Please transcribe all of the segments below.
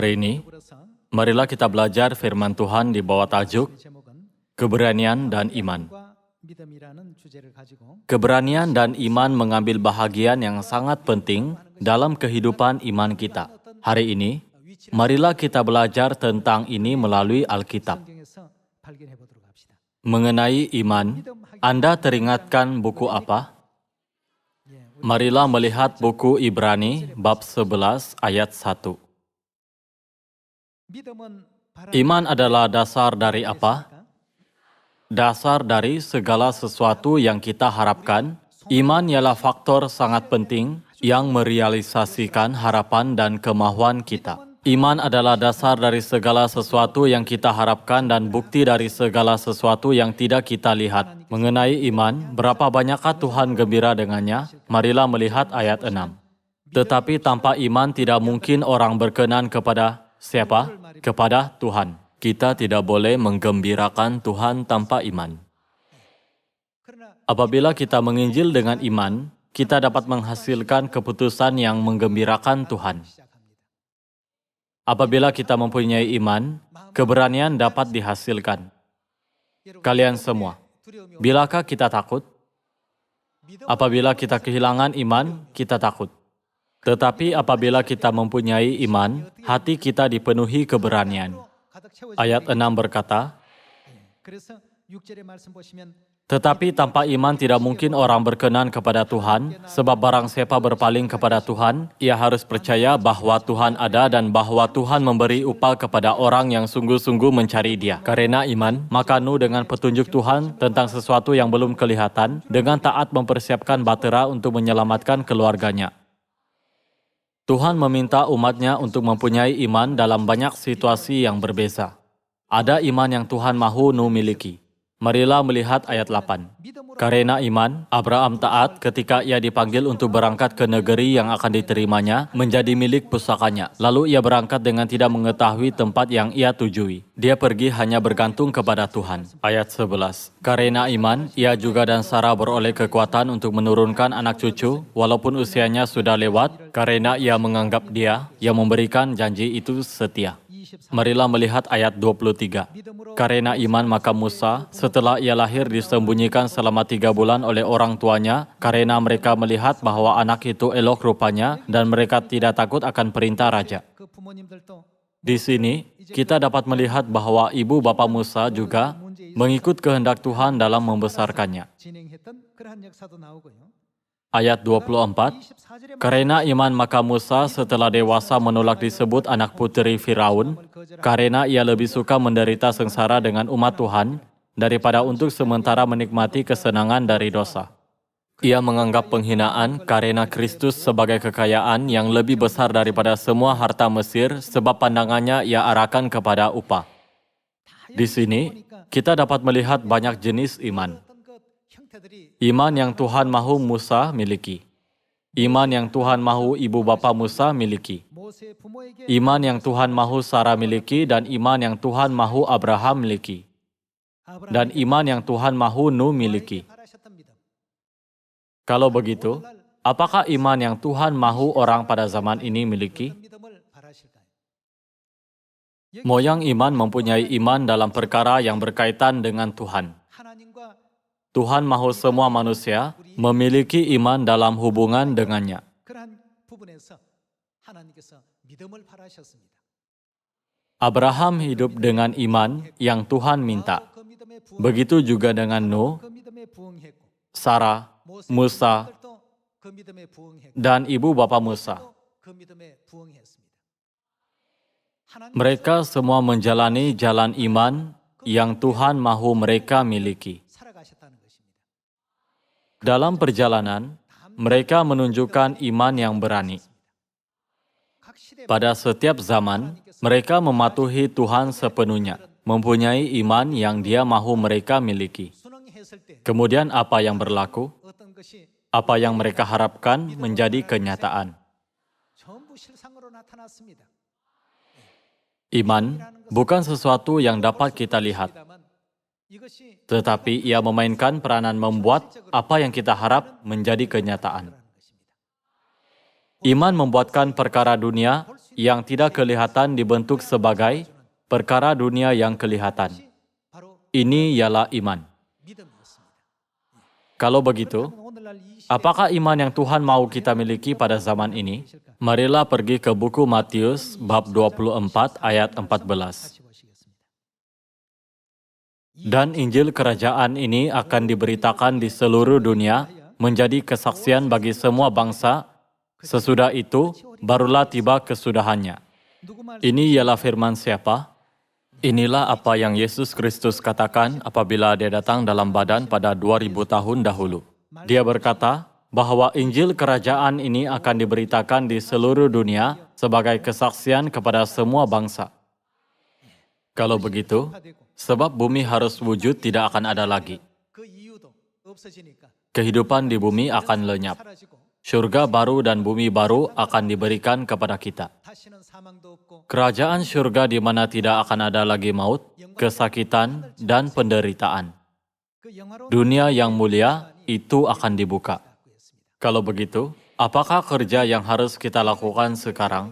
Hari ini, marilah kita belajar firman Tuhan di bawah tajuk Keberanian dan Iman. Keberanian dan iman mengambil bahagian yang sangat penting dalam kehidupan iman kita. Hari ini, marilah kita belajar tentang ini melalui Alkitab. Mengenai iman, Anda teringatkan buku apa? Marilah melihat buku Ibrani bab 11 ayat 1. Iman adalah dasar dari apa? Dasar dari segala sesuatu yang kita harapkan. Iman ialah faktor sangat penting yang merealisasikan harapan dan kemahuan kita. Iman adalah dasar dari segala sesuatu yang kita harapkan dan bukti dari segala sesuatu yang tidak kita lihat. Mengenai iman, berapa banyakkah Tuhan gembira dengannya? Marilah melihat ayat 6. Tetapi tanpa iman tidak mungkin orang berkenan kepada siapa? Kepada Tuhan. Kita tidak boleh menggembirakan Tuhan tanpa iman. Apabila kita menginjil dengan iman, kita dapat menghasilkan keputusan yang menggembirakan Tuhan. Apabila kita mempunyai iman, keberanian dapat dihasilkan. Kalian semua, bilakah kita takut? Apabila kita kehilangan iman, kita takut. Tetapi apabila kita mempunyai iman, hati kita dipenuhi keberanian. Ayat 6 berkata, tetapi tanpa iman tidak mungkin orang berkenan kepada Tuhan, sebab barang siapa berpaling kepada Tuhan, ia harus percaya bahwa Tuhan ada dan bahwa Tuhan memberi upah kepada orang yang sungguh-sungguh mencari Dia. Karena iman, maka Nuh dengan petunjuk Tuhan tentang sesuatu yang belum kelihatan, dengan taat mempersiapkan batera untuk menyelamatkan keluarganya. Tuhan meminta umatnya untuk mempunyai iman dalam banyak situasi yang berbeza. Ada iman yang Tuhan mahu Nuh miliki. Marilah melihat ayat 8. Karena iman, Abraham taat ketika ia dipanggil untuk berangkat ke negeri yang akan diterimanya, menjadi milik pusakanya. Lalu ia berangkat dengan tidak mengetahui tempat yang ia tujui. Dia pergi hanya bergantung kepada Tuhan. Ayat 11. Karena iman, ia juga dan Sarah beroleh kekuatan untuk menurunkan anak cucu, walaupun usianya sudah lewat, karena ia menganggap Dia yang memberikan janji itu setia. Marilah melihat ayat 23. Karena iman maka Musa, setelah ia lahir disembunyikan selama 3 bulan oleh orang tuanya, karena mereka melihat bahwa anak itu elok rupanya, dan mereka tidak takut akan perintah raja. Di sini, kita dapat melihat bahwa ibu bapa Musa juga mengikut kehendak Tuhan dalam membesarkannya. Ayat 24, karena iman maka Musa setelah dewasa menolak disebut anak puteri Firaun, karena ia lebih suka menderita sengsara dengan umat Tuhan, daripada untuk sementara menikmati kesenangan dari dosa. Ia menganggap penghinaan karena Kristus sebagai kekayaan yang lebih besar daripada semua harta Mesir, sebab pandangannya ia arahkan kepada upah. Di sini, kita dapat melihat banyak jenis iman. Iman yang Tuhan mahu Musa miliki. Iman yang Tuhan mahu ibu bapa Musa miliki. Iman yang Tuhan mahu Sarah miliki dan iman yang Tuhan mahu Abraham miliki. Dan iman yang Tuhan mahu Nuh miliki. Kalau begitu, apakah iman yang Tuhan mahu orang pada zaman ini miliki? Moyang iman mempunyai iman dalam perkara yang berkaitan dengan Tuhan. Tuhan mahu semua manusia memiliki iman dalam hubungan dengannya. Abraham hidup dengan iman yang Tuhan minta. Begitu juga dengan Nuh, Sarah, Musa, dan ibu bapa Musa. Mereka semua menjalani jalan iman yang Tuhan mahu mereka miliki. Dalam perjalanan, mereka menunjukkan iman yang berani. Pada setiap zaman, mereka mematuhi Tuhan sepenuhnya, mempunyai iman yang Dia mahu mereka miliki. Kemudian apa yang berlaku? Apa yang mereka harapkan menjadi kenyataan. Iman bukan sesuatu yang dapat kita lihat, tetapi ia memainkan peranan membuat apa yang kita harap menjadi kenyataan. Iman membuatkan perkara dunia yang tidak kelihatan dibentuk sebagai perkara dunia yang kelihatan. Ini ialah iman. Kalau begitu, apakah iman yang Tuhan mau kita miliki pada zaman ini? Marilah pergi ke buku Matius bab 24 ayat 14. Dan Injil Kerajaan ini akan diberitakan di seluruh dunia, menjadi kesaksian bagi semua bangsa. Sesudah itu, barulah tiba kesudahannya. Ini ialah firman siapa? Inilah apa yang Yesus Kristus katakan apabila dia datang dalam badan pada 2000 tahun dahulu. Dia berkata bahwa Injil Kerajaan ini akan diberitakan di seluruh dunia sebagai kesaksian kepada semua bangsa. Kalau begitu, sebab bumi harus wujud tidak akan ada lagi. Kehidupan di bumi akan lenyap. Syurga baru dan bumi baru akan diberikan kepada kita. Kerajaan syurga di mana tidak akan ada lagi maut, kesakitan, dan penderitaan. Dunia yang mulia itu akan dibuka. Kalau begitu, apakah kerja yang harus kita lakukan sekarang?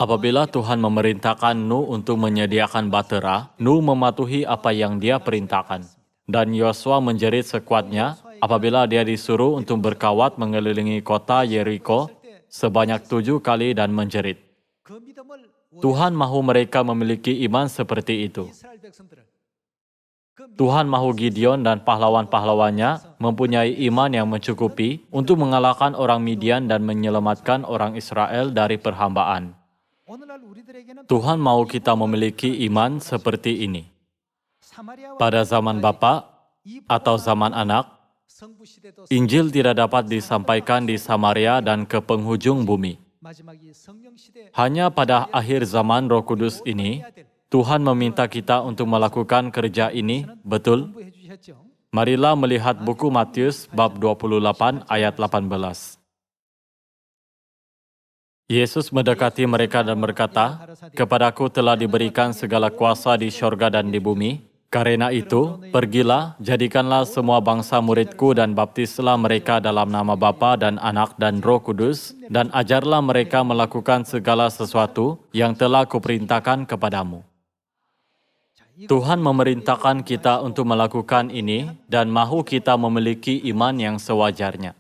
Apabila Tuhan memerintahkan Nuh untuk menyediakan batera, Nuh mematuhi apa yang Dia perintahkan. Dan Yosua menjerit sekuatnya apabila dia disuruh untuk berkawat mengelilingi kota Yeriko sebanyak 7 kali dan menjerit. Tuhan mahu mereka memiliki iman seperti itu. Tuhan mahu Gideon dan pahlawan-pahlawannya mempunyai iman yang mencukupi untuk mengalahkan orang Midian dan menyelamatkan orang Israel dari perhambaan. Tuhan mau kita memiliki iman seperti ini. Pada zaman Bapa atau zaman anak, Injil tidak dapat disampaikan di Samaria dan ke penghujung bumi. Hanya pada akhir zaman Roh Kudus ini, Tuhan meminta kita untuk melakukan kerja ini, betul? Marilah melihat buku Matius bab 28 ayat 18. Yesus mendekati mereka dan berkata, "Kepadaku telah diberikan segala kuasa di syurga dan di bumi. Karena itu, pergilah, jadikanlah semua bangsa muridku dan baptislah mereka dalam nama Bapa dan Anak dan Roh Kudus, dan ajarlah mereka melakukan segala sesuatu yang telah kuperintahkan kepadamu." Tuhan memerintahkan kita untuk melakukan ini dan mahu kita memiliki iman yang sewajarnya.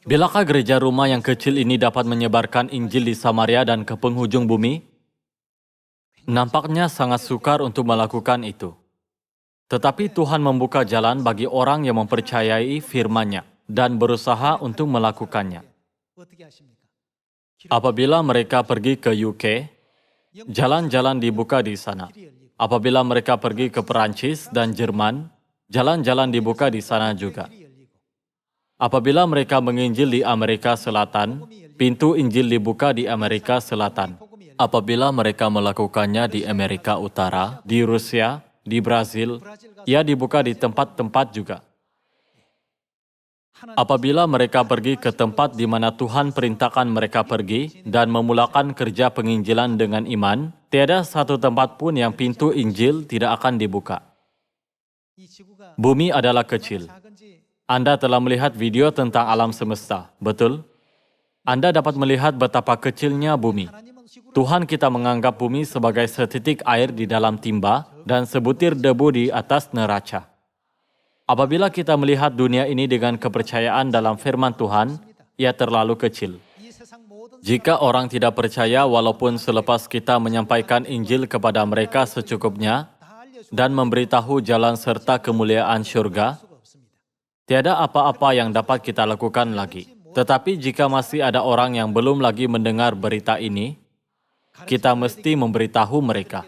Bilakah gereja rumah yang kecil ini dapat menyebarkan Injil di Samaria dan ke penghujung bumi? Nampaknya sangat sukar untuk melakukan itu. Tetapi Tuhan membuka jalan bagi orang yang mempercayai firman-Nya dan berusaha untuk melakukannya. Apabila mereka pergi ke UK, jalan-jalan dibuka di sana. Apabila mereka pergi ke Perancis dan Jerman, jalan-jalan dibuka di sana juga. Apabila mereka menginjil di Amerika Selatan, pintu Injil dibuka di Amerika Selatan. Apabila mereka melakukannya di Amerika Utara, di Rusia, di Brazil, ia dibuka di tempat-tempat juga. Apabila mereka pergi ke tempat di mana Tuhan perintahkan mereka pergi dan memulakan kerja penginjilan dengan iman, tiada satu tempat pun yang pintu Injil tidak akan dibuka. Bumi adalah kecil. Anda telah melihat video tentang alam semesta, betul? Anda dapat melihat betapa kecilnya bumi. Tuhan kita menganggap bumi sebagai setitik air di dalam timba dan sebutir debu di atas neraca. Apabila kita melihat dunia ini dengan kepercayaan dalam firman Tuhan, ia terlalu kecil. Jika orang tidak percaya walaupun selepas kita menyampaikan Injil kepada mereka secukupnya dan memberitahu jalan serta kemuliaan syurga, tiada apa-apa yang dapat kita lakukan lagi. Tetapi jika masih ada orang yang belum lagi mendengar berita ini, kita mesti memberitahu mereka.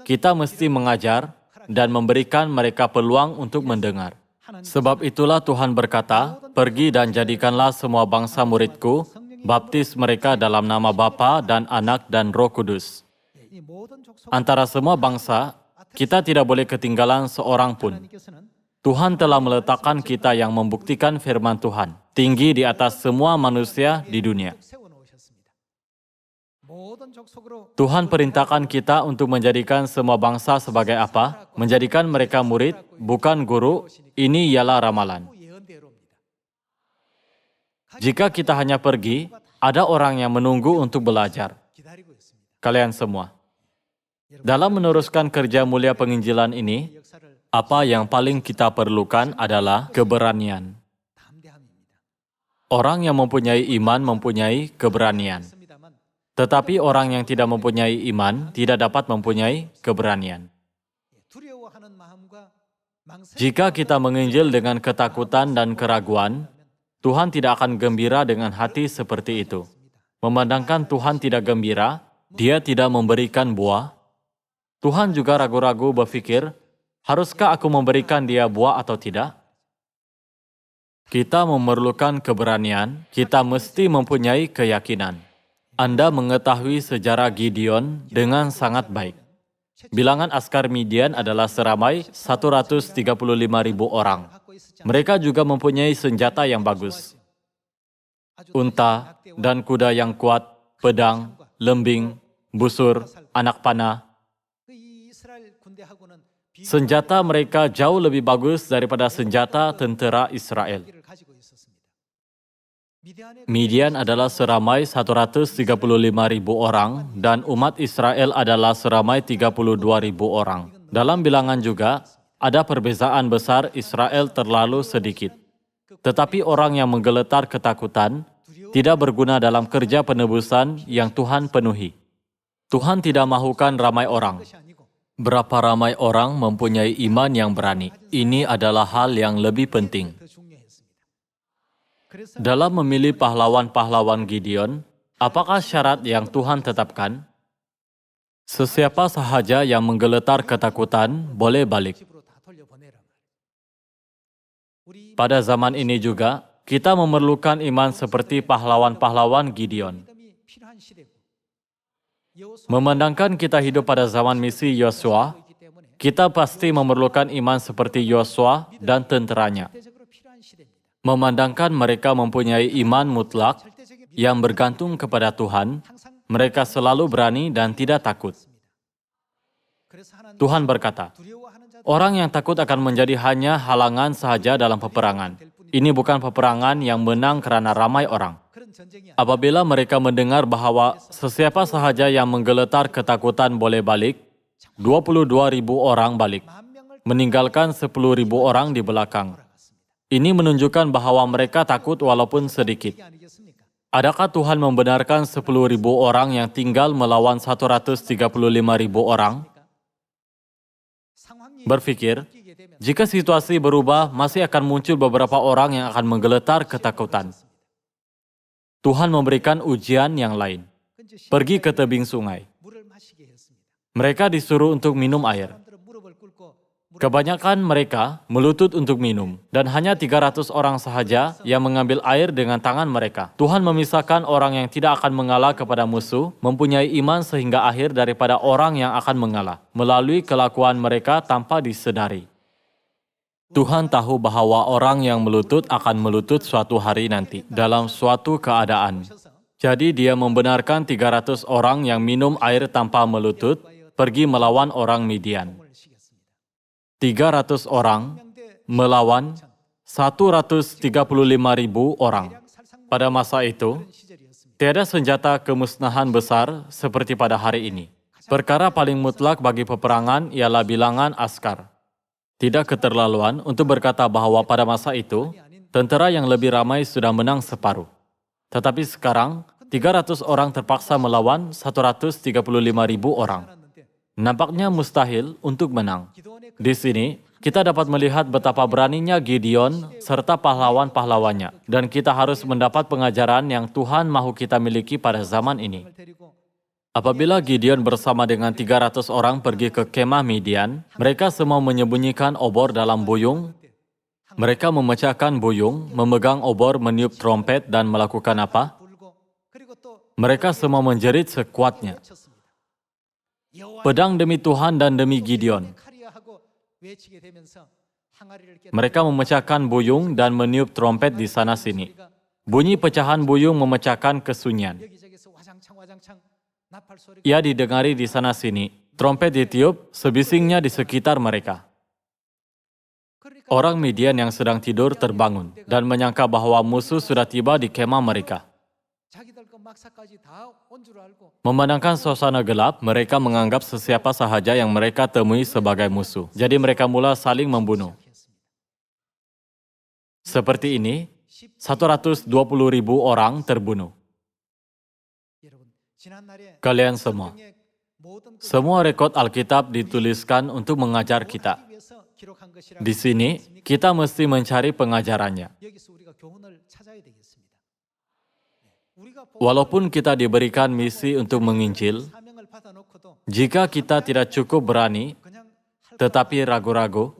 Kita mesti mengajar dan memberikan mereka peluang untuk mendengar. Sebab itulah Tuhan berkata, "Pergi dan jadikanlah semua bangsa muridku, baptis mereka dalam nama Bapa dan Anak dan Roh Kudus." Antara semua bangsa, kita tidak boleh ketinggalan seorang pun. Tuhan telah meletakkan kita yang membuktikan firman Tuhan, tinggi di atas semua manusia di dunia. Tuhan perintahkan kita untuk menjadikan semua bangsa sebagai apa? Menjadikan mereka murid, bukan guru. Ini ialah ramalan. Jika kita hanya pergi, ada orang yang menunggu untuk belajar. Kalian semua. Dalam meneruskan kerja mulia penginjilan ini, apa yang paling kita perlukan adalah keberanian. Orang yang mempunyai iman mempunyai keberanian. Tetapi orang yang tidak mempunyai iman tidak dapat mempunyai keberanian. Jika kita menginjil dengan ketakutan dan keraguan, Tuhan tidak akan gembira dengan hati seperti itu. Memandangkan Tuhan tidak gembira, Dia tidak memberikan buah. Tuhan juga ragu-ragu berpikir, haruskah aku memberikan dia buah atau tidak? Kita memerlukan keberanian, kita mesti mempunyai keyakinan. Anda mengetahui sejarah Gideon dengan sangat baik. Bilangan askar Midian adalah seramai 135.000 orang. Mereka juga mempunyai senjata yang bagus. Unta dan kuda yang kuat, pedang, lembing, busur, anak panah. Senjata mereka jauh lebih bagus daripada senjata tentera Israel. Midian adalah seramai 135.000 orang dan umat Israel adalah seramai 32.000 orang. Dalam bilangan juga, ada perbezaan besar Israel terlalu sedikit. Tetapi orang yang menggeletar ketakutan tidak berguna dalam kerja penebusan yang Tuhan penuhi. Tuhan tidak mahukan ramai orang. Berapa ramai orang mempunyai iman yang berani? Ini adalah hal yang lebih penting. Dalam memilih pahlawan-pahlawan Gideon, apakah syarat yang Tuhan tetapkan? Sesiapa sahaja yang menggeletar ketakutan boleh balik. Pada zaman ini juga, kita memerlukan iman seperti pahlawan-pahlawan Gideon. Memandangkan kita hidup pada zaman misi Yosua, kita pasti memerlukan iman seperti Yosua dan tenteranya. Memandangkan mereka mempunyai iman mutlak yang bergantung kepada Tuhan, mereka selalu berani dan tidak takut. Tuhan berkata, orang yang takut akan menjadi hanya halangan sahaja dalam peperangan. Ini bukan peperangan yang menang karena ramai orang. Apabila mereka mendengar bahwa sesiapa sahaja yang menggeletar ketakutan boleh balik, 22.000 orang balik, meninggalkan 10.000 orang di belakang. Ini menunjukkan bahwa mereka takut walaupun sedikit. Adakah Tuhan membenarkan 10.000 orang yang tinggal melawan 135.000 orang? Berpikir, jika situasi berubah, masih akan muncul beberapa orang yang akan menggeletar ketakutan. Tuhan memberikan ujian yang lain. Pergi ke tebing sungai. Mereka disuruh untuk minum air. Kebanyakan mereka melutut untuk minum, dan hanya 300 orang sahaja yang mengambil air dengan tangan mereka. Tuhan memisahkan orang yang tidak akan mengalah kepada musuh, mempunyai iman sehingga akhir daripada orang yang akan mengalah, melalui kelakuan mereka tanpa disedari. Tuhan tahu bahwa orang yang melutut akan melutut suatu hari nanti, dalam suatu keadaan. Jadi dia membenarkan 300 orang yang minum air tanpa melutut, pergi melawan orang Midian. 300 orang melawan 135.000 orang. Pada masa itu, tiada senjata kemusnahan besar seperti pada hari ini. Perkara paling mutlak bagi peperangan ialah bilangan askar. Tidak keterlaluan untuk berkata bahwa pada masa itu, tentera yang lebih ramai sudah menang separuh. Tetapi sekarang, 300 orang terpaksa melawan 135.000 orang. Nampaknya mustahil untuk menang. Di sini, kita dapat melihat betapa beraninya Gideon serta pahlawan-pahlawannya. Dan kita harus mendapat pengajaran yang Tuhan mahu kita miliki pada zaman ini. Apabila Gideon bersama dengan 300 orang pergi ke kemah Midian, mereka semua menyembunyikan obor dalam buyung. Mereka memecahkan buyung, memegang obor, meniup trompet, dan melakukan apa? Mereka semua menjerit sekuatnya. Pedang demi Tuhan dan demi Gideon. Mereka memecahkan buyung dan meniup trompet di sana-sini. Bunyi pecahan buyung memecahkan kesunyian. Ia didengari di sana-sini. Trompet ditiup, sebisingnya di sekitar mereka. Orang Midian yang sedang tidur terbangun dan menyangka bahwa musuh sudah tiba di kemah mereka. Memandangkan suasana gelap, mereka menganggap sesiapa sahaja yang mereka temui sebagai musuh. Jadi mereka mula saling membunuh. Seperti ini, 120.000 orang terbunuh. Kalian semua rekod Alkitab dituliskan untuk mengajar kita. Di sini, kita mesti mencari pengajarannya. Walaupun kita diberikan misi untuk menginjil, jika kita tidak cukup berani, tetapi ragu-ragu,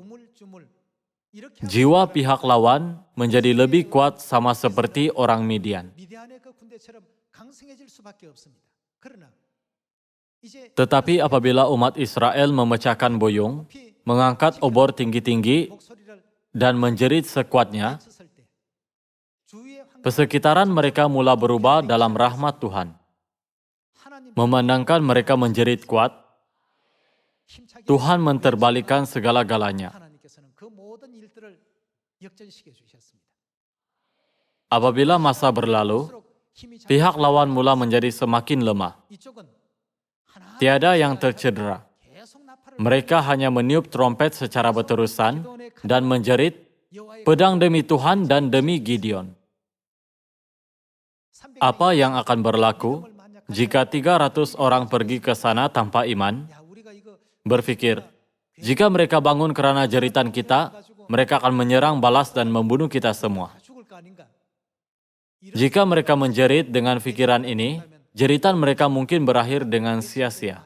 jiwa pihak lawan menjadi lebih kuat sama seperti orang Midian. Tetapi apabila umat Israel memecahkan boyong, mengangkat obor tinggi-tinggi, dan menjerit sekuatnya, pesekitaran mereka mula berubah dalam rahmat Tuhan. Memandangkan mereka menjerit kuat, Tuhan menterbalikan segala-galanya. Apabila masa berlalu, pihak lawan mula menjadi semakin lemah. Tiada yang tercedera. Mereka hanya meniup trompet secara berterusan dan menjerit, pedang demi Tuhan dan demi Gideon. Apa yang akan berlaku jika 300 orang pergi ke sana tanpa iman? Berpikir, jika mereka bangun karena jeritan kita, mereka akan menyerang balas dan membunuh kita semua. Jika mereka menjerit dengan pikiran ini, jeritan mereka mungkin berakhir dengan sia-sia.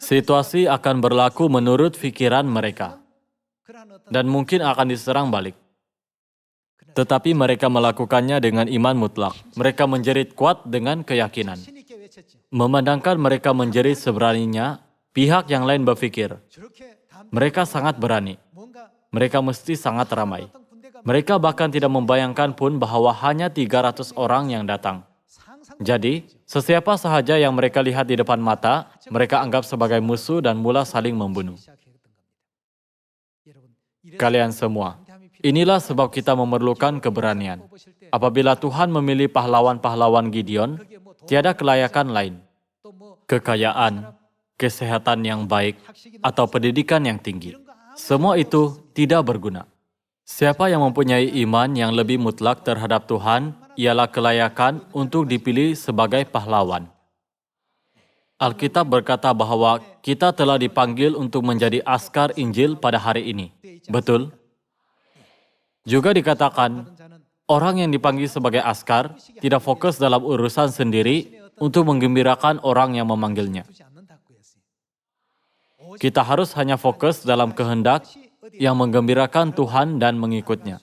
Situasi akan berlaku menurut pikiran mereka, dan mungkin akan diserang balik. Tetapi mereka melakukannya dengan iman mutlak. Mereka menjerit kuat dengan keyakinan. Memandangkan mereka menjerit seberaninya, pihak yang lain berpikir, mereka sangat berani. Mereka mesti sangat ramai. Mereka bahkan tidak membayangkan pun bahwa hanya 300 orang yang datang. Jadi, sesiapa sahaja yang mereka lihat di depan mata, mereka anggap sebagai musuh dan mula saling membunuh. Kalian semua, inilah sebab kita memerlukan keberanian. Apabila Tuhan memilih pahlawan-pahlawan Gideon, tiada kelayakan lain. Kekayaan, kesehatan yang baik, atau pendidikan yang tinggi. Semua itu tidak berguna. Siapa yang mempunyai iman yang lebih mutlak terhadap Tuhan, ialah kelayakan untuk dipilih sebagai pahlawan. Alkitab berkata bahwa kita telah dipanggil untuk menjadi askar Injil pada hari ini. Betul? Juga dikatakan, orang yang dipanggil sebagai askar tidak fokus dalam urusan sendiri untuk menggembirakan orang yang memanggilnya. Kita harus hanya fokus dalam kehendak yang menggembirakan Tuhan dan mengikutnya.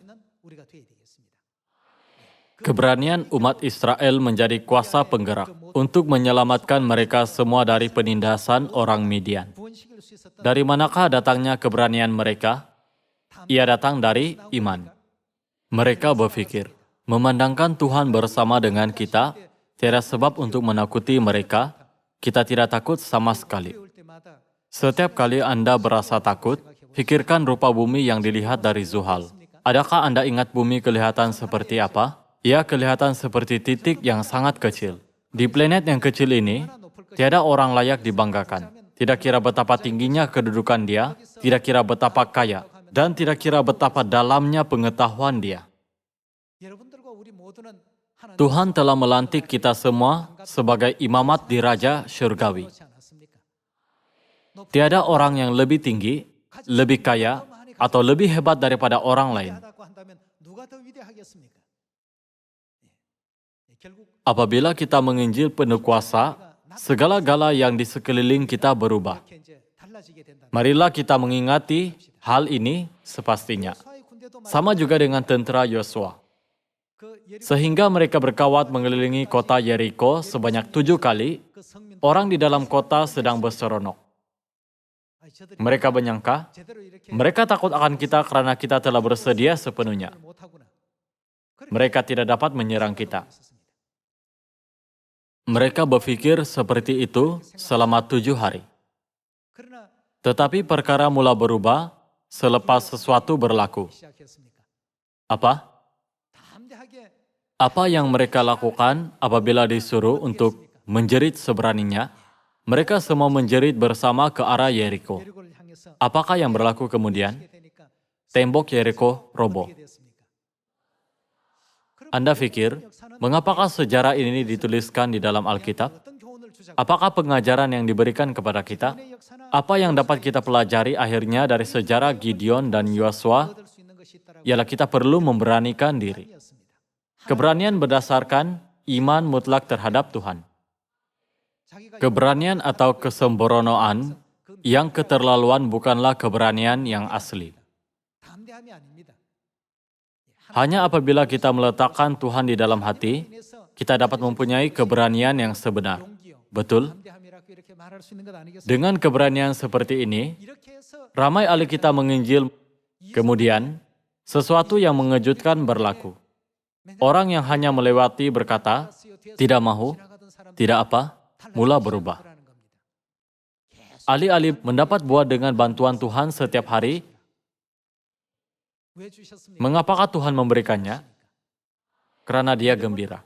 Keberanian umat Israel menjadi kuasa penggerak untuk menyelamatkan mereka semua dari penindasan orang Midian. Dari manakah datangnya keberanian mereka? Ia datang dari iman. Mereka berpikir, memandangkan Tuhan bersama dengan kita, tiada sebab untuk menakuti mereka, kita tidak takut sama sekali. Setiap kali Anda berasa takut, pikirkan rupa bumi yang dilihat dari Zuhal. Adakah Anda ingat bumi kelihatan seperti apa? Ia kelihatan seperti titik yang sangat kecil. Di planet yang kecil ini, tiada orang layak dibanggakan. Tidak kira betapa tingginya kedudukan dia, tidak kira betapa kaya, dan tidak kira betapa dalamnya pengetahuan dia. Tuhan telah melantik kita semua sebagai imamat di Raja Syurgawi. Tiada orang yang lebih tinggi, lebih kaya, atau lebih hebat daripada orang lain. Apabila kita menginjil penuh kuasa, segala-gala yang di sekeliling kita berubah. Marilah kita mengingati hal ini sepastinya. Sama juga dengan tentera Yosua. Sehingga mereka berkawat mengelilingi kota Yeriko sebanyak 7 kali, orang di dalam kota sedang berseronok. Mereka menyangka, mereka takut akan kita karena kita telah bersedia sepenuhnya. Mereka tidak dapat menyerang kita. Mereka berpikir seperti itu selama 7 hari. Tetapi perkara mula berubah selepas sesuatu berlaku. Apa? Apa yang mereka lakukan apabila disuruh untuk menjerit seberaninya? Mereka semua menjerit bersama ke arah Yeriko. Apakah yang berlaku kemudian? Tembok Yeriko roboh. Anda pikir, mengapakah sejarah ini dituliskan di dalam Alkitab? Apakah pengajaran yang diberikan kepada kita? Apa yang dapat kita pelajari akhirnya dari sejarah Gideon dan Yosua? Ialah kita perlu memberanikan diri. Keberanian berdasarkan iman mutlak terhadap Tuhan. Keberanian atau kesembronoan yang keterlaluan bukanlah keberanian yang asli. Hanya apabila kita meletakkan Tuhan di dalam hati, kita dapat mempunyai keberanian yang sebenar. Betul? Dengan keberanian seperti ini, ramai ahli kita menginjil, kemudian sesuatu yang mengejutkan berlaku. Orang yang hanya melewati berkata, tidak mahu, tidak apa, mula berubah. Ahli-ahli mendapat buah dengan bantuan Tuhan setiap hari. Mengapakah Tuhan memberikannya? Karena Dia gembira.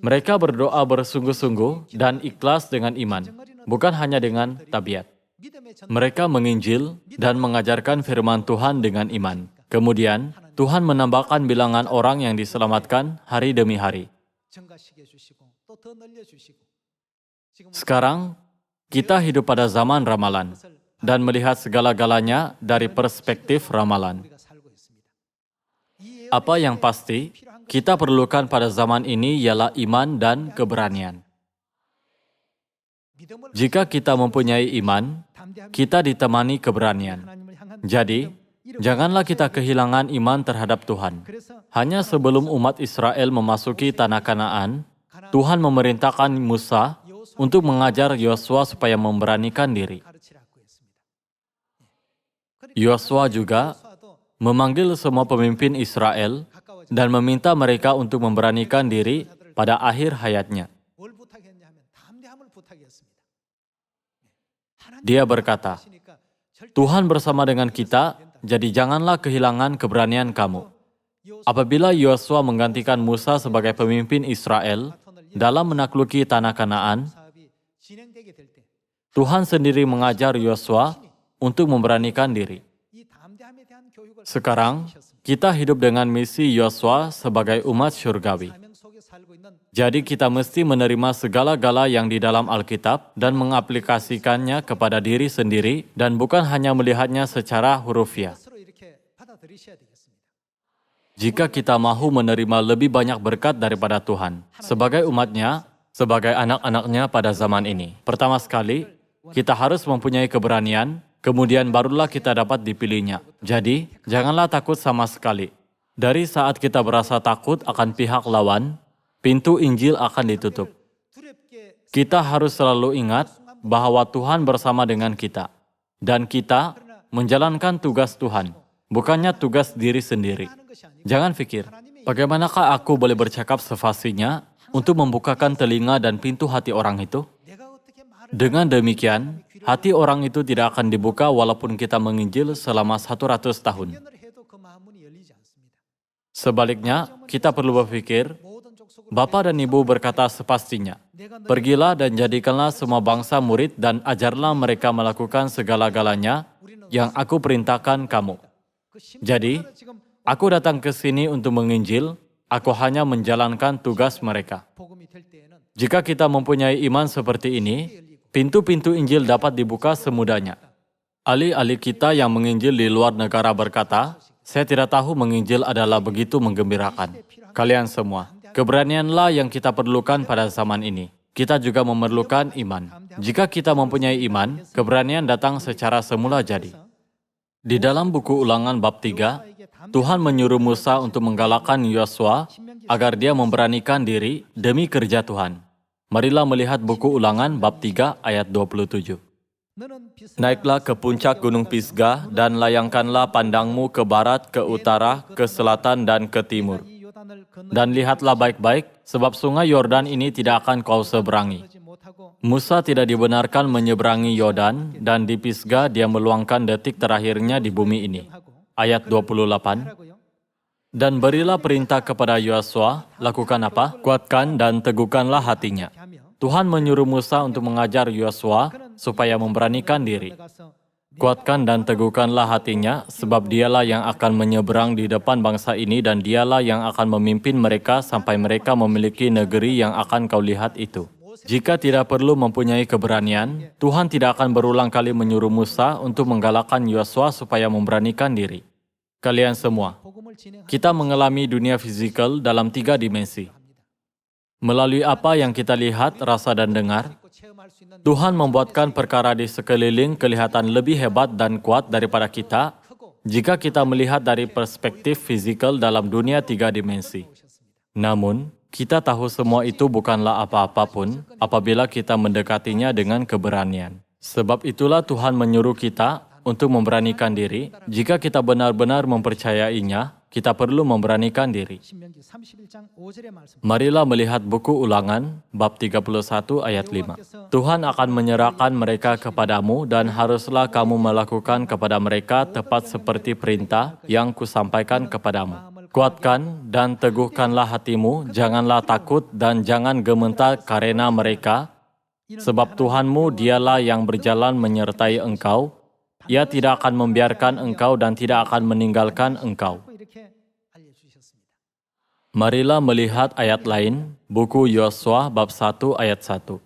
Mereka berdoa bersungguh-sungguh dan ikhlas dengan iman, bukan hanya dengan tabiat. Mereka menginjil dan mengajarkan firman Tuhan dengan iman. Kemudian, Tuhan menambahkan bilangan orang yang diselamatkan hari demi hari. Sekarang, kita hidup pada zaman ramalan dan melihat segala-galanya dari perspektif ramalan. Apa yang pasti, kita perlukan pada zaman ini ialah iman dan keberanian. Jika kita mempunyai iman, kita ditemani keberanian. Jadi, janganlah kita kehilangan iman terhadap Tuhan. Hanya sebelum umat Israel memasuki tanah Kanaan, Tuhan memerintahkan Musa untuk mengajar Yosua supaya memberanikan diri. Yosua juga memanggil semua pemimpin Israel dan meminta mereka untuk memberanikan diri pada akhir hayatnya. Dia berkata, Tuhan bersama dengan kita, jadi janganlah kehilangan keberanian kamu. Apabila Yosua menggantikan Musa sebagai pemimpin Israel dalam menakluki tanah Kanaan, Tuhan sendiri mengajar Yosua untuk memberanikan diri. Sekarang, kita hidup dengan misi Yosua sebagai umat syurgawi. Jadi kita mesti menerima segala-gala yang di dalam Alkitab dan mengaplikasikannya kepada diri sendiri dan bukan hanya melihatnya secara hurufiah. Jika kita mahu menerima lebih banyak berkat daripada Tuhan, sebagai umatnya, sebagai anak-anaknya pada zaman ini. Pertama sekali, kita harus mempunyai keberanian, kemudian barulah kita dapat dipilihnya. Jadi, janganlah takut sama sekali. Dari saat kita berasa takut akan pihak lawan, pintu Injil akan ditutup. Kita harus selalu ingat bahwa Tuhan bersama dengan kita. Dan kita menjalankan tugas Tuhan, bukannya tugas diri sendiri. Jangan pikir, bagaimanakah aku boleh bercakap sefasinya untuk membukakan telinga dan pintu hati orang itu? Dengan demikian, hati orang itu tidak akan dibuka walaupun kita menginjil selama 100 tahun. Sebaliknya, kita perlu berpikir, Bapa dan Ibu berkata sepastinya, pergilah dan jadikanlah semua bangsa murid dan ajarlah mereka melakukan segala-galanya yang aku perintahkan kamu. Jadi, aku datang ke sini untuk menginjil, aku hanya menjalankan tugas mereka. Jika kita mempunyai iman seperti ini, pintu-pintu Injil dapat dibuka semudahnya. Ahli-ahli kita yang menginjil di luar negara berkata, saya tidak tahu menginjil adalah begitu menggembirakan. Kalian semua, keberanianlah yang kita perlukan pada zaman ini. Kita juga memerlukan iman. Jika kita mempunyai iman, keberanian datang secara semula jadi. Di dalam buku Ulangan bab 3, Tuhan menyuruh Musa untuk menggalakkan Yosua agar dia memberanikan diri demi kerja Tuhan. Marilah melihat buku Ulangan bab 3 ayat 27. Naiklah ke puncak gunung Pisgah dan layangkanlah pandangmu ke barat, ke utara, ke selatan, dan ke timur. Dan lihatlah baik-baik, sebab sungai Yordan ini tidak akan kau seberangi. Musa tidak dibenarkan menyeberangi Yordan dan di Pisgah dia meluangkan detik terakhirnya di bumi ini. Ayat 28. Dan berilah perintah kepada Yosua, lakukan apa? Kuatkan dan teguhkanlah hatinya. Tuhan menyuruh Musa untuk mengajar Yosua supaya memberanikan diri. Kuatkan dan teguhkanlah hatinya, sebab dialah yang akan menyeberang di depan bangsa ini dan dialah yang akan memimpin mereka sampai mereka memiliki negeri yang akan kau lihat itu. Jika tidak perlu mempunyai keberanian, Tuhan tidak akan berulang kali menyuruh Musa untuk menggalakkan Yosua supaya memberanikan diri. Kalian semua, kita mengalami dunia fisikal dalam 3 dimensi. Melalui apa yang kita lihat, rasa dan dengar, Tuhan membuatkan perkara di sekeliling kelihatan lebih hebat dan kuat daripada kita jika kita melihat dari perspektif fisikal dalam dunia 3 dimensi. Namun, kita tahu semua itu bukanlah apa-apa pun apabila kita mendekatinya dengan keberanian. Sebab itulah Tuhan menyuruh kita untuk memberanikan diri. Jika kita benar-benar mempercayainya, kita perlu memberanikan diri. Marilah melihat buku Ulangan, bab 31 ayat 5. Tuhan akan menyerahkan mereka kepadamu dan haruslah kamu melakukan kepada mereka tepat seperti perintah yang kusampaikan kepadamu. Kuatkan dan teguhkanlah hatimu, janganlah takut dan jangan gemetar karena mereka, sebab Tuhanmu dialah yang berjalan menyertai engkau. Ia tidak akan membiarkan engkau dan tidak akan meninggalkan engkau. Marilah melihat ayat lain, buku Yosua bab 1 ayat 1.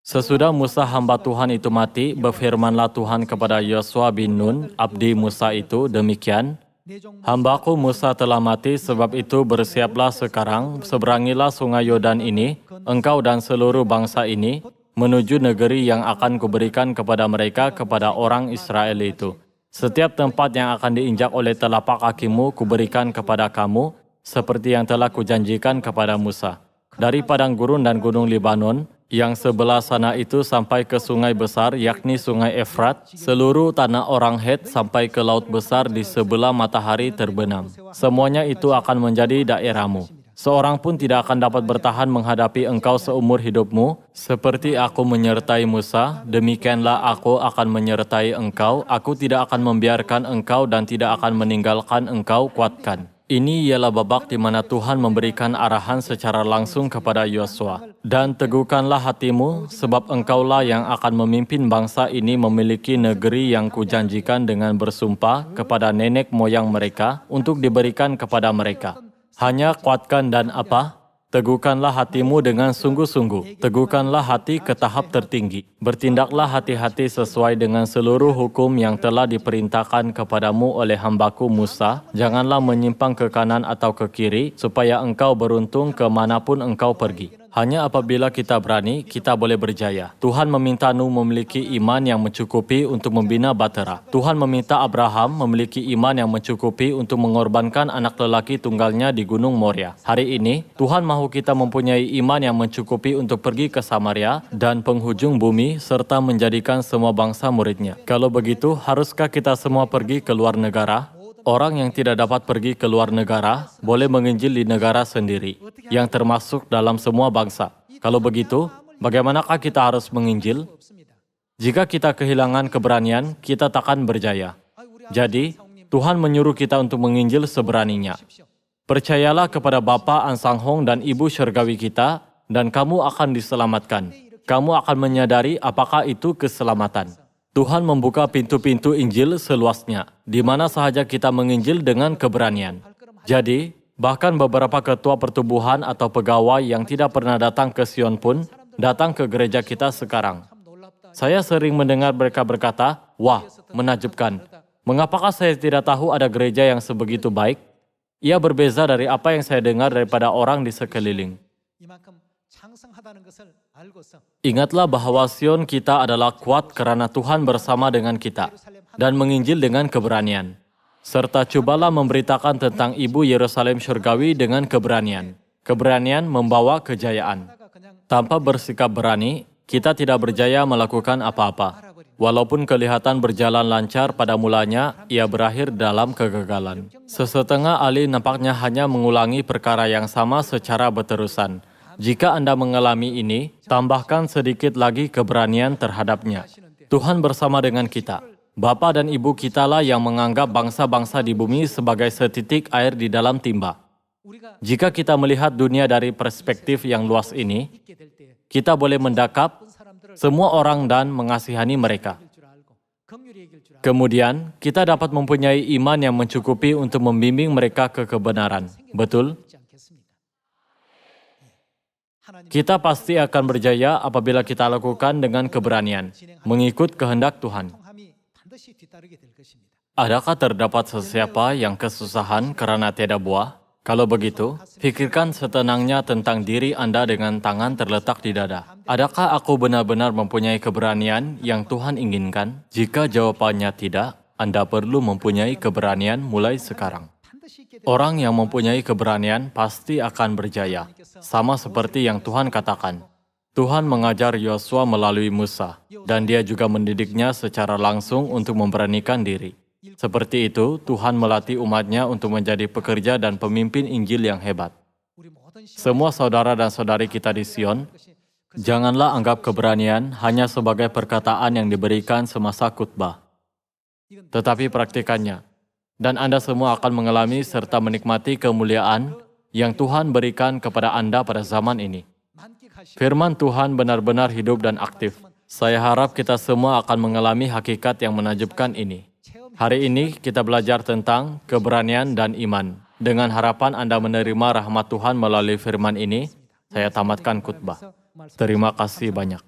Sesudah Musa hamba Tuhan itu mati, berfirmanlah Tuhan kepada Yosua bin Nun, abdi Musa itu, demikian, hambaku Musa telah mati, sebab itu bersiaplah sekarang, seberangilah sungai Yordan ini, engkau dan seluruh bangsa ini, menuju negeri yang akan kuberikan kepada mereka, kepada orang Israel itu. Setiap tempat yang akan diinjak oleh telapak kakimu, kuberikan kepada kamu, seperti yang telah kujanjikan kepada Musa. Dari padang gurun dan gunung Libanon, yang sebelah sana itu sampai ke sungai besar, yakni sungai Efrat, seluruh tanah orang Het sampai ke laut besar di sebelah matahari terbenam. Semuanya itu akan menjadi daerahmu. Seorang pun tidak akan dapat bertahan menghadapi engkau seumur hidupmu. Seperti aku menyertai Musa, demikianlah aku akan menyertai engkau. Aku tidak akan membiarkan engkau dan tidak akan meninggalkan engkau. Kuatkan. Ini ialah babak di mana Tuhan memberikan arahan secara langsung kepada Yosua. Dan teguhkanlah hatimu, sebab engkaulah yang akan memimpin bangsa ini memiliki negeri yang kujanjikan dengan bersumpah kepada nenek moyang mereka untuk diberikan kepada mereka. Hanya kuatkan dan apa? Teguhkanlah hatimu dengan sungguh-sungguh. Teguhkanlah hati ke tahap tertinggi. Bertindaklah hati-hati sesuai dengan seluruh hukum yang telah diperintahkan kepadamu oleh hambaku Musa. Janganlah menyimpang ke kanan atau ke kiri, supaya engkau beruntung kemanapun engkau pergi. Hanya apabila kita berani, kita boleh berjaya. Tuhan meminta Nuh memiliki iman yang mencukupi untuk membina Batera. Tuhan meminta Abraham memiliki iman yang mencukupi untuk mengorbankan anak lelaki tunggalnya di Gunung Moria. Hari ini, Tuhan mahu kita mempunyai iman yang mencukupi untuk pergi ke Samaria dan penghujung bumi, serta menjadikan semua bangsa muridnya. Kalau begitu, haruskah kita semua pergi ke luar negara? Orang yang tidak dapat pergi ke luar negara boleh menginjil di negara sendiri, yang termasuk dalam semua bangsa. Kalau begitu, bagaimanakah kita harus menginjil? Jika kita kehilangan keberanian, kita takkan berjaya. Jadi, Tuhan menyuruh kita untuk menginjil seberaninya. Percayalah kepada Bapa Ansanghong dan Ibu Syurgawi kita, dan kamu akan diselamatkan. Kamu akan menyadari apakah itu keselamatan. Tuhan membuka pintu-pintu Injil seluasnya, di mana sahaja kita menginjil dengan keberanian. Jadi, bahkan beberapa ketua pertubuhan atau pegawai yang tidak pernah datang ke Sion pun datang ke gereja kita sekarang. Saya sering mendengar mereka berkata, "Wah, menakjubkan. Mengapakah saya tidak tahu ada gereja yang sebegitu baik?" Ia berbeza dari apa yang saya dengar daripada orang di sekeliling. Ingatlah bahwa Sion kita adalah kuat karena Tuhan bersama dengan kita dan menginjil dengan keberanian. Serta cobalah memberitakan tentang Ibu Yerusalem Syurgawi dengan keberanian. Keberanian membawa kejayaan. Tanpa bersikap berani, kita tidak berjaya melakukan apa-apa. Walaupun kelihatan berjalan lancar pada mulanya, ia berakhir dalam kegagalan. Sesetengah ahli nampaknya hanya mengulangi perkara yang sama secara berterusan. Jika Anda mengalami ini, tambahkan sedikit lagi keberanian terhadapnya. Tuhan bersama dengan kita. Bapa dan Ibu kitalah yang menganggap bangsa-bangsa di bumi sebagai setitik air di dalam timba. Jika kita melihat dunia dari perspektif yang luas ini, kita boleh mendakap semua orang dan mengasihani mereka. Kemudian, kita dapat mempunyai iman yang mencukupi untuk membimbing mereka ke kebenaran. Betul? Kita pasti akan berjaya apabila kita lakukan dengan keberanian, mengikut kehendak Tuhan. Adakah terdapat sesiapa yang kesusahan karena tiada buah? Kalau begitu, pikirkan setenangnya tentang diri Anda dengan tangan terletak di dada. Adakah aku benar-benar mempunyai keberanian yang Tuhan inginkan? Jika jawabannya tidak, Anda perlu mempunyai keberanian mulai sekarang. Orang yang mempunyai keberanian pasti akan berjaya, sama seperti yang Tuhan katakan. Tuhan mengajar Yosua melalui Musa, dan dia juga mendidiknya secara langsung untuk memberanikan diri. Seperti itu, Tuhan melatih umatnya untuk menjadi pekerja dan pemimpin Injil yang hebat. Semua saudara dan saudari kita di Sion, janganlah anggap keberanian hanya sebagai perkataan yang diberikan semasa khutbah, tetapi praktikannya. Dan Anda semua akan mengalami serta menikmati kemuliaan yang Tuhan berikan kepada Anda pada zaman ini. Firman Tuhan benar-benar hidup dan aktif. Saya harap kita semua akan mengalami hakikat yang menakjubkan ini. Hari ini kita belajar tentang keberanian dan iman. Dengan harapan Anda menerima rahmat Tuhan melalui firman ini, saya tamatkan khutbah. Terima kasih banyak.